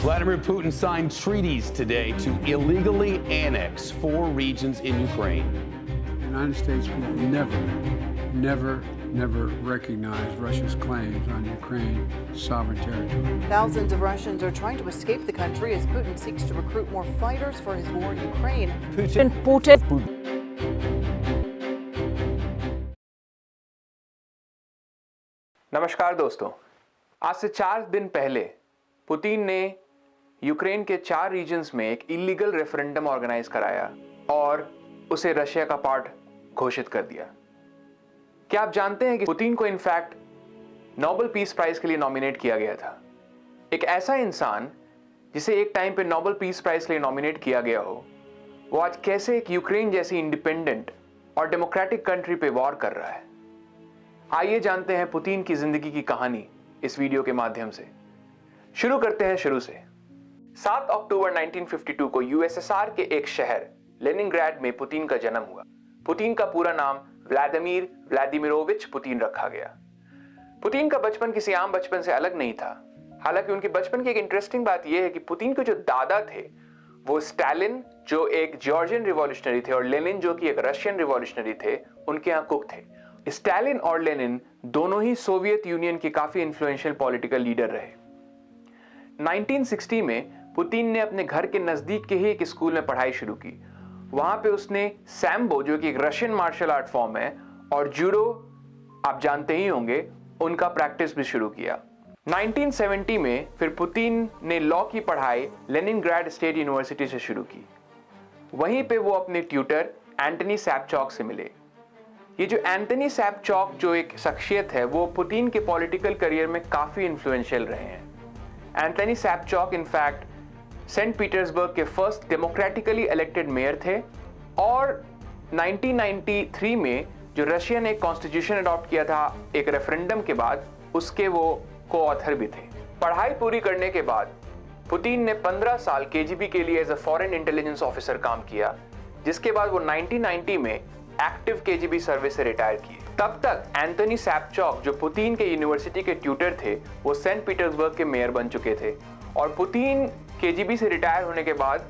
Vladimir Putin signed treaties today to illegally annex 4 regions in Ukraine. The United States will never recognize Russia's claims on Ukraine's sovereign territory. Thousands of Russians are trying to escape the country as Putin seeks to recruit more fighters for his war in Ukraine. Putin. नमस्कार दोस्तों, आज से 4 दिन पहले Putin ने Ukraine के 4 regions में एक इलीगल रेफरेंडम ऑर्गेनाइज कराया और उसे रशिया का पार्ट घोषित कर दिया। क्या आप जानते हैं कि पुतिन को इनफैक्ट नोबेल पीस प्राइज के लिए नॉमिनेट किया गया था। एक ऐसा इंसान जिसे एक टाइम पे नोबेल पीस प्राइज के लिए नॉमिनेट किया गया हो, वो आज कैसे एक यूक्रेन जैसी इंडिपेंडेंट और डेमोक्रेटिक कंट्री पे वॉर कर रहा है। आइए जानते हैं पुतिन की जिंदगी की कहानी इस वीडियो के माध्यम से। शुरू करते हैं शुरू से। 7 अक्टूबर 1952 को यूएसएसआर के एक शहर लेनिनग्राड में पुतिन का जन्म हुआ। पुतिन का पूरा नाम व्लादिमीर व्लादिमीरोविच पुतिन रखा गया। पुतिन का बचपन किसी आम बचपन से अलग नहीं था। हालांकि उनके बचपन की एक इंटरेस्टिंग बात यह है कि पुतिन के जो दादा थे वो स्टालिन, जो एक जॉर्जियन रिवॉल्यूशनरी थे, और लेनिन, जो कि एक रशियन रिवॉल्यूशनरी थे, उनके यहाँ कुक थे। स्टालिन और लेनिन दोनों ही सोवियत यूनियन के काफी इन्फ्लुएंशियल पॉलिटिकल लीडर रहे। 1960 में पुतिन ने अपने घर के नजदीक के ही एक स्कूल में पढ़ाई शुरू की। वहां पे उसने सैम्बो, जो कि एक रशियन मार्शल आर्ट फॉर्म है, और जूडो, आप जानते ही होंगे, उनका प्रैक्टिस भी शुरू किया। 1970 में फिर पुतिन ने लॉ की पढ़ाई लेनिनग्राड स्टेट यूनिवर्सिटी से शुरू की। वहीं पे वो अपने ट्यूटर एंटनी सैपचॉक से मिले। ये जो एंटनी सैपचॉक जो एक शख्सियत है, वो पुतिन के पॉलिटिकल करियर में काफी इन्फ्लुएंशियल रहे हैं। एंटनी सैपचॉक इनफैक्ट सेंट पीटर्सबर्ग के फर्स्ट डेमोक्रेटिकली इलेक्टेड मेयर थे, और 1993 में जो रशिया ने एक कॉन्स्टिट्यूशन अडॉप्ट किया था एक रेफरेंडम के बाद, उसके वो को-ऑथर भी थे। पढ़ाई पूरी करने के बाद पुतिन ने 15 साल केजीबी के लिए as a foreign intelligence officer काम किया, जिसके बाद वो 1990 में एक्टिव केजीबी सर्विस से रिटायर किए। तब तक एंटनी सैपचॉक, जो पुतिन के यूनिवर्सिटी के ट्यूटर थे, वो सेंट पीटर्सबर्ग के मेयर बन चुके थे, और पुतिन केजीबी से रिटायर होने के बाद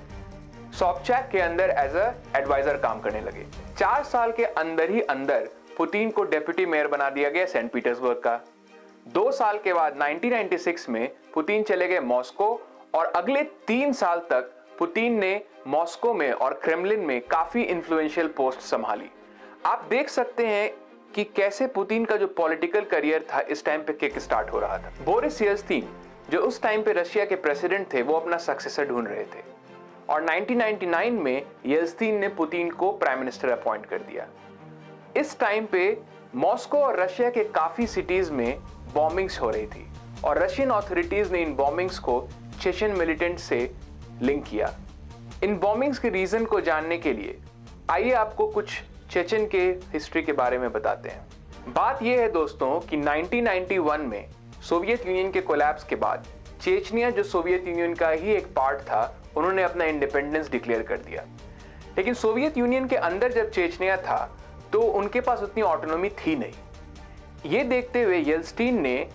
सोबचैक के अंदर एज अ एडवाइजर काम करने लगे। 4 साल के अंदर ही अंदर पुतिन को डेप्यूटी मेयर बना दिया गया सेंट पीटर्सबर्ग का। 2 साल के बाद 1996 में पुतिन चले गए मॉस्को, और अगले 3 साल तक पुतिन ने मॉस्को में और क्रेमलिन में काफी इन्फ्लुएंशियल पोस्ट संभाली। आप देख सकते हैं कि कैसे पुतिन का जो पॉलिटिकल करियर था इस टाइम पे किक स्टार्ट हो रहा था। बोरिस येल्त्सिन, जो उस टाइम पे रशिया के प्रेसिडेंट थे, वो अपना सक्सेसर ढूंढ रहे थे, और 1999 में येल्त्सिन ने पुतिन को प्राइम मिनिस्टर अपॉइंट कर दिया। इस टाइम पे मॉस्को और रशिया के काफी सिटीज में बॉम्बिंग्स हो रही थी, और रशियन ऑथोरिटीज ने इन बॉम्बिंग्स को चेचन मिलिटेंट से लिंक किया। इन बॉम्बिंग्स के रीजन को जानने के लिए आइए आपको कुछ चेचन के हिस्ट्री के बारे में बताते हैं। बात यह है दोस्तों कि 1991 में सोवियत यूनियन के कोलैप्स के बाद चेचनिया, जो सोवियत यूनियन का ही एक पार्ट था, उन्होंने अपना इंडिपेंडेंस डिक्लेयर कर दिया। लेकिन सोवियत यूनियन के अंदर जब चेचनिया था तो उनके पास उतनी ऑटोनॉमी थी नहीं। ये देखते हुए येल्त्सिन ने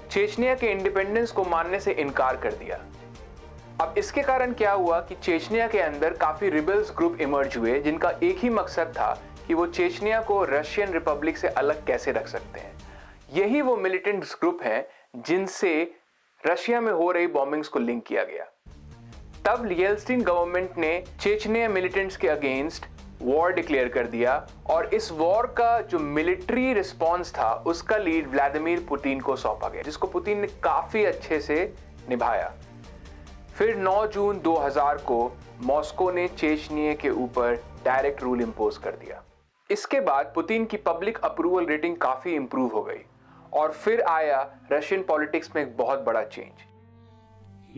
चेचनिया के इंडिपेंडेंस को मानने से इनकार कर दिया। अब इसके कारण क्या हुआ कि चेचनिया के अंदर काफी रिबेल्स ग्रुप इमर्ज हुए, जिनका एक ही मकसद था कि वो चेचनिया को रशियन रिपब्लिक से अलग कैसे रख सकते हैं। यही वो मिलिटेंट ग्रुप हैं जिनसे रशिया में हो रही बॉम्बिंग्स को लिंक किया गया। तब येल्त्सिन गवर्नमेंट ने चेचनिया मिलिटेंट्स के अगेंस्ट वॉर डिक्लेयर कर दिया, और इस वॉर का जो मिलिट्री रिस्पॉन्स था उसका लीड व्लादिमीर पुतिन को सौंपा गया, जिसको पुतिन ने काफी अच्छे से निभाया। फिर 9 जून 2000 को मॉस्को ने चेचनिया के ऊपर डायरेक्ट रूल इंपोज कर दिया। इसके बाद पुतिन की पब्लिक अप्रूवल रेटिंग काफी इंप्रूव हो गई, और फिर आया रशियन पॉलिटिक्स में एक बहुत बड़ा चेंज।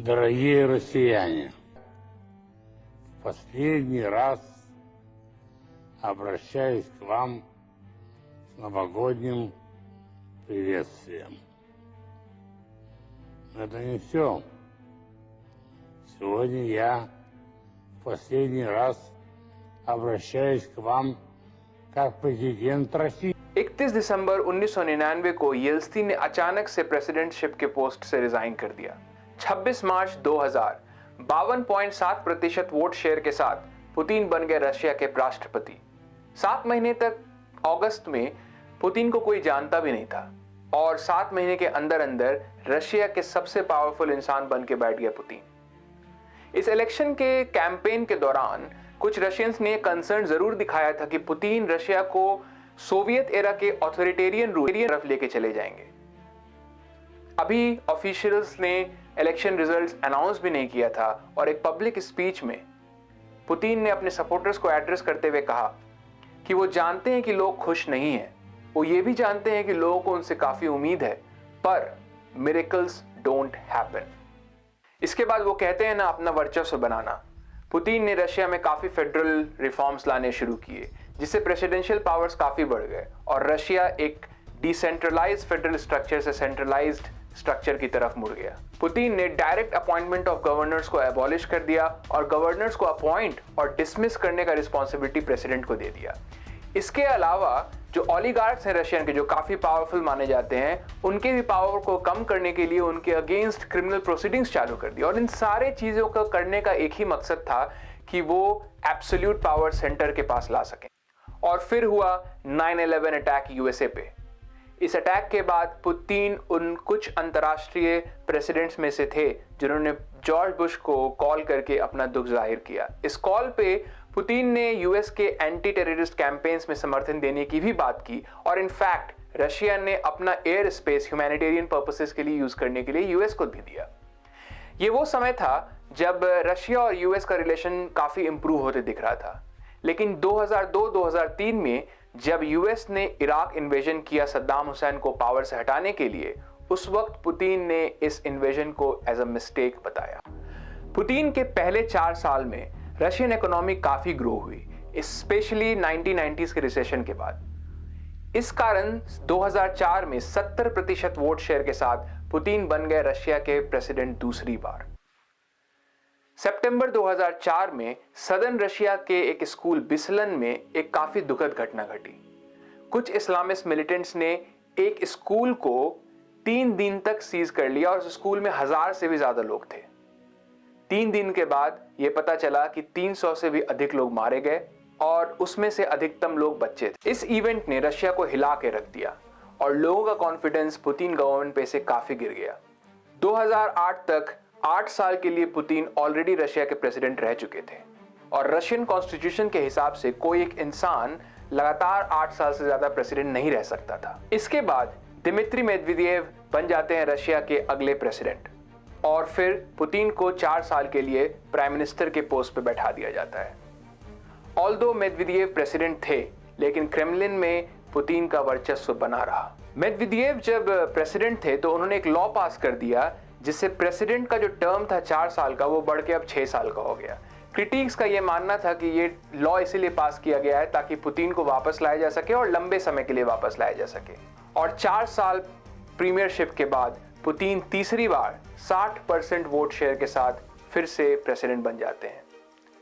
Дорогие россияне, в последний раз обращаюсь к вам с новогодним приветствием. Это не все. Сегодня я в последний раз обращаюсь к вам как президент России. 31 दिसंबर 1999 को येल्त्सिन ने अचानक से प्रेसिडेंटशिप के पोस्ट से रिजाइन कर दिया। 26 मार्च 2000 52.7% वोट शेयर के साथ पुतिन बन गए रशिया के राष्ट्रपति। 7 महीने तक अगस्त में पुतिन को कोई जानता भी नहीं था और 7 महीने के अंदर अंदर रशिया के सबसे पावरफुल इंसान बन के बैठ गया पुतिन। इस इलेक्शन के कैंपेन के दौरान कुछ रशियंस ने कंसर्न जरूर दिखाया था कि पुतिन रशिया को सोवियत एरा के ऑथोरिटेरियन रूल तरफ लेके चले जाएंगे। अभी ऑफिशियल्स ने इलेक्शन रिजल्ट्स अनाउंस भी नहीं किया था और एक पब्लिक स्पीच में पुतिन ने अपने सपोर्टर्स को एड्रेस करते हुए कहा कि वो जानते हैं कि लोग खुश नहीं हैं, वो ये भी जानते हैं कि लोगों को उनसे काफी उम्मीद है, पर मिरेकल्स डोंट हैपन। इसके बाद वो कहते हैं ना अपना वर्चस्व बनाना। पुतिन ने रशिया में काफी फेडरल रिफॉर्म्स लाने शुरू किए जिससे प्रेसिडेंशियल पावर्स काफी बढ़ गए और रशिया एक डिसेंट्रलाइज्ड फेडरल स्ट्रक्चर से सेंट्रलाइज्ड स्ट्रक्चर की तरफ मुड़ गया। पुतिन ने डायरेक्ट अपॉइंटमेंट ऑफ गवर्नर्स को एबॉलिश कर दिया और गवर्नर्स को अपॉइंट और डिसमिस करने का रिस्पॉन्सिबिलिटी प्रेसिडेंट को दे दिया। इसके अलावा जो ओलिगार्क्स हैं रशियन के, जो काफी पावरफुल माने जाते हैं, उनके भी पावर को कम करने के लिए उनके अगेंस्ट क्रिमिनल प्रोसीडिंग्स चालू कर दी और इन सारे चीजों को करने का एक ही मकसद था कि वो एब्सोल्यूट पावर सेंटर के पास ला सकें। और फिर हुआ 9/11 अटैक यूएसए पे। इस अटैक के बाद पुतिन उन कुछ अंतर्राष्ट्रीय प्रेसिडेंट्स में से थे जिन्होंने जॉर्ज बुश को कॉल करके अपना दुख जाहिर किया। इस कॉल पे पुतिन ने यूएस के एंटी टेररिस्ट कैंपेन्स में समर्थन देने की भी बात की और इनफैक्ट रशिया ने अपना एयर स्पेस ह्यूमैनिटेरियन पर्पसेस के लिए यूज करने के लिए यूएस को भी दिया। ये वो समय था जब रशिया और यूएस का रिलेशन काफी इंप्रूव होते दिख रहा था, लेकिन 2002-2003 में जब यूएस ने इराक इन्वेजन किया सद्दाम हुसैन को पावर से हटाने के लिए, उस वक्त पुतिन ने इस इन्वेजन को एज अ मिस्टेक बताया। पुतिन के पहले 4 साल में रशियन इकोनॉमी काफी ग्रो हुई, स्पेशली 1990s के रिसेशन के बाद। इस कारण 2004 में 70% वोट शेयर के साथ पुतिन बन गए रशिया के प्रेसिडेंट दूसरी बार। सितंबर 2004 में सदर्न रशिया के एक स्कूल बिसलन में एक काफी दुखद घटना घटी। कुछ इस्लामिस्ट मिलिटेंट्स ने एक स्कूल को 3 दिन तक सीज कर लिया और उस स्कूल में 1000 से भी ज्यादा लोग थे। 3 दिन के बाद यह पता चला कि 300 से भी अधिक लोग मारे गए और उसमें से अधिकतम लोग बच्चे थे। इस इवेंट ने रशिया को हिला के रख दिया और लोगों का कॉन्फिडेंस पुतिन गवर्नमेंट पे से काफी गिर गया। 2008 तक 8 साल के लिए पुतिन ऑलरेडी रशिया के प्रेसिडेंट रह चुके थे और रशियन कॉन्स्टिट्यूशन के हिसाब से कोई एक इंसान लगातार 8 साल से ज्यादा प्रेसिडेंट नहीं रह सकता था। इसके बाद दिमित्री मेदवेदेव बन जाते हैं रशिया के अगले प्रेसिडेंट और फिर पुतिन को 4 साल के लिए प्राइम मिनिस्टर के पोस्ट पे बैठा दिया जाता है। ऑल्दो मेदवेदेव प्रेसिडेंट थे, लेकिन क्रेमलिन में पुतिन का वर्चस्व बना रहा। मेदवेदेव जब प्रेसिडेंट थे तो उन्होंने एक लॉ पास कर दिया जिससे प्रेसिडेंट का जो टर्म था 4 साल का, वो बढ़ के अब 6 साल का हो गया। क्रिटिक्स का ये मानना था कि ये लॉ इसीलिए पास किया गया है ताकि पुतिन को वापस लाया जा सके और लंबे समय के लिए वापस लाया जा सके। और 4 साल प्रीमियरशिप के बाद पुतिन तीसरी बार 60% वोट शेयर के साथ फिर से प्रेसिडेंट बन जाते हैं।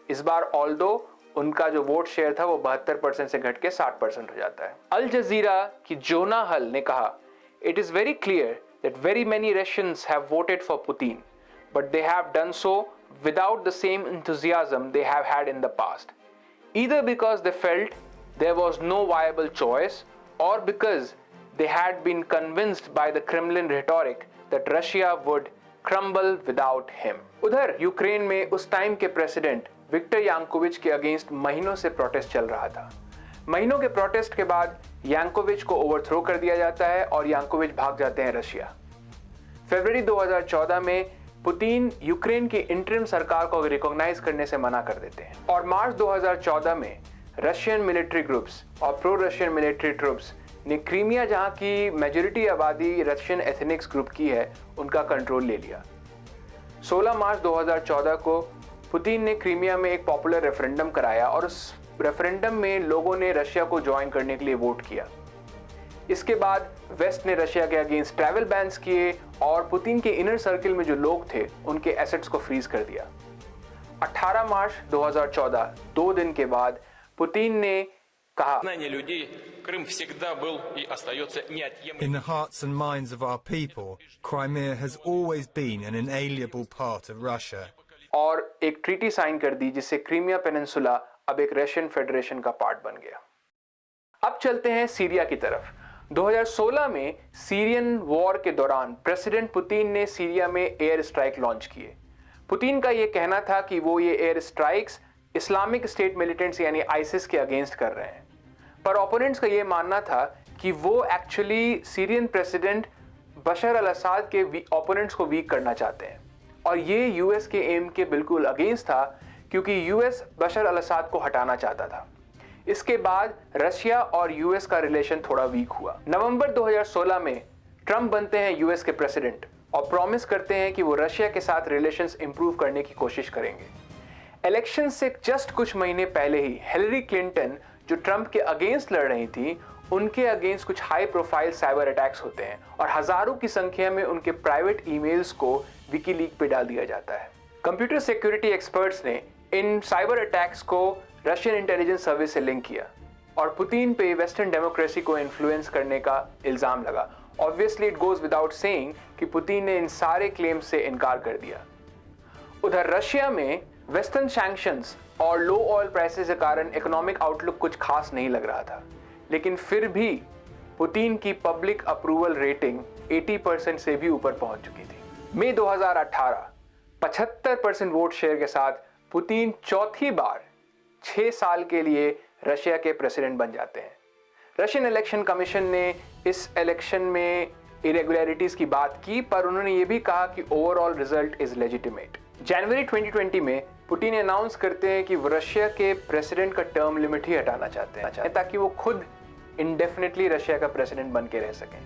इस बार ऑल्दो उनका जो वोट शेयर था वो 72% से घट के 60% हो जाता है। अल जजीरा की जोना हल ने कहा, it is very clear that very many Russians have voted for Putin, but they have done so without the same enthusiasm they have had in the past, either because they felt there was no viable choice or because they had been convinced by the Kremlin rhetoric that Russia would crumble without him. उधर Ukraine में उस time के president Victor यांकोविच के against महीनों से protest चल रहा था। महीनों के प्रोटेस्ट के बाद यांकोविच को ओवरथ्रो कर दिया जाता है और यांकोविच भाग जाते हैं रशिया। फरवरी 2014 में पुतिन यूक्रेन की इंटरिम सरकार को रिकॉग्नाइज करने से मना कर देते हैं और मार्च 2014 में रशियन मिलिट्री ग्रुप्स और प्रो रशियन मिलिट्री ट्रुप्स ने क्रीमिया, जहां की मेजॉरिटी आबादी रशियन एथनिक्स ग्रुप की है, उनका कंट्रोल ले लिया। 16 मार्च 2014 को पुतिन ने क्रीमिया में एक पॉपुलर रेफरेंडम कराया और उस रेफरेंडम में लोगों ने रशिया को ज्वाइन करने के लिए वोट किया। इसके बाद वेस्ट ने रशिया के अगेंस्ट ट्रैवल बैन्स किए और पुतिन के इनर सर्किल में जो लोग थे उनके एसेट्स को फ्रीज कर दिया। 18 मार्च 2014, 2 दिन के बाद पुतिन ने कहा, Сознание людей Крым всегда был и остается неотъемлемым. In the hearts and minds of our people, Crimea has always been an inalienable part of Russia. और एक ट्रीटी साइन कर दी जिससे क्रीमिया पेनिनसुला अब एक रशियन फेडरेशन का पार्ट बन गया। अब चलते हैं सीरिया की तरफ। 2016 में सीरियन वॉर के दौरान प्रेसिडेंट पुतिन ने सीरिया में एयर स्ट्राइक लॉन्च किए। पुतिन का यह कहना था कि वो ये air strikes Islamic state militants यानी आईसिस के अगेंस्ट कर रहे हैं, पर ओपोनेंट्स का यह मानना था कि वो एक्चुअली सीरियन प्रेसिडेंट बशर अल असद के ओपोनेंट्स को वीक करना चाहते हैं, और ये यूएस के एम के बिल्कुल अगेंस्ट था क्योंकि यूएस बशर अल असद को हटाना चाहता था। इसके बाद रशिया और यूएस का रिलेशन थोड़ा वीक हुआ। नवंबर 2016 में ट्रंप बनते हैं यूएस के प्रेसिडेंट और प्रॉमिस करते हैं कि वो रशिया के साथ रिलेशंस इंप्रूव करने की कोशिश करेंगे। इलेक्शन से जस्ट कुछ महीने पहले ही हिलरी क्लिंटन, जो ट्रंप के अगेंस्ट लड़ रही थी, उनके अगेंस्ट कुछ हाई प्रोफाइल साइबर अटैक्स होते हैं और हजारों की संख्या में उनके प्राइवेट ईमेल्स को विकीलीक पे डाल दिया जाता है। कंप्यूटर सिक्योरिटी एक्सपर्ट्स ने इन साइबर अटैक्स को रशियन इंटेलिजेंस सर्विस से लिंक किया और पुतिन पे वेस्टर्न डेमोक्रेसी को इन्फ्लुएंस करने का इल्जाम लगा। Obviously it goes without saying कि पुतिन ने इन सारे क्लेम्स से इनकार कर दिया। उधर रशिया में वेस्टर्न सैंक्शंस और लो ऑयल प्राइसेस के कारण इकोनॉमिक आउटलुक कुछ खास नहीं लग रहा था, लेकिन फिर भी पुतिन की पब्लिक अप्रूवल रेटिंग 80% से भी ऊपर पहुंच चुकी थी। मई 2018 75% वोट शेयर के साथ पुतिन चौथी बार 6 साल के लिए रशिया के प्रेसिडेंट बन जाते हैं। रशियन इलेक्शन कमीशन ने इस इलेक्शन में इरेगुलरिटीज की बात की, पर उन्होंने ये भी कहा कि ओवरऑल रिजल्ट इज लेजिटिमेट। जनवरी 2020 में पुतिन अनाउंस करते हैं कि वो रशिया के प्रेसिडेंट का टर्म लिमिट ही हटाना चाहते हैं ताकि वो खुद इंडेफिनेटली रशिया का प्रेसिडेंट बन के रह सकें,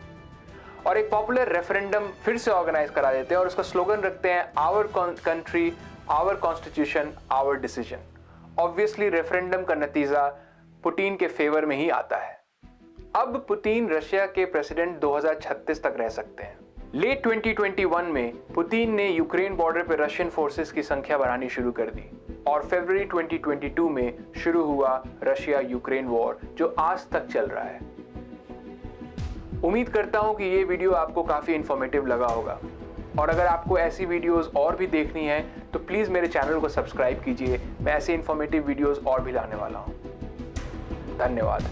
और एक पॉपुलर रेफरेंडम फिर से ऑर्गेनाइज करा देते हैं और उसका स्लोगन रखते हैं our country, our constitution, our decision. Obviously referendum का नतीजा पुतिन के फेवर में ही आता है। अब पुतिन रशिया के प्रेसिडेंट 2036 तक रह सकते हैं। लेट 2021 में पुतिन ने यूक्रेन बॉर्डर पर रशियन फोर्सेस की संख्या बढ़ानी शुरू कर दी और फरवरी 2022 में शुरू हुआ रशिया यूक्रेन वॉर, जो आज तक चल रहा है। उम्मीद करता हूं कि ये वीडियो आपको काफी इंफॉर्मेटिव लगा होगा, और अगर आपको ऐसी वीडियोस और भी देखनी है तो प्लीज मेरे चैनल को सब्सक्राइब कीजिए। मैं ऐसे इंफॉर्मेटिव वीडियोस और भी लाने वाला हूं। धन्यवाद।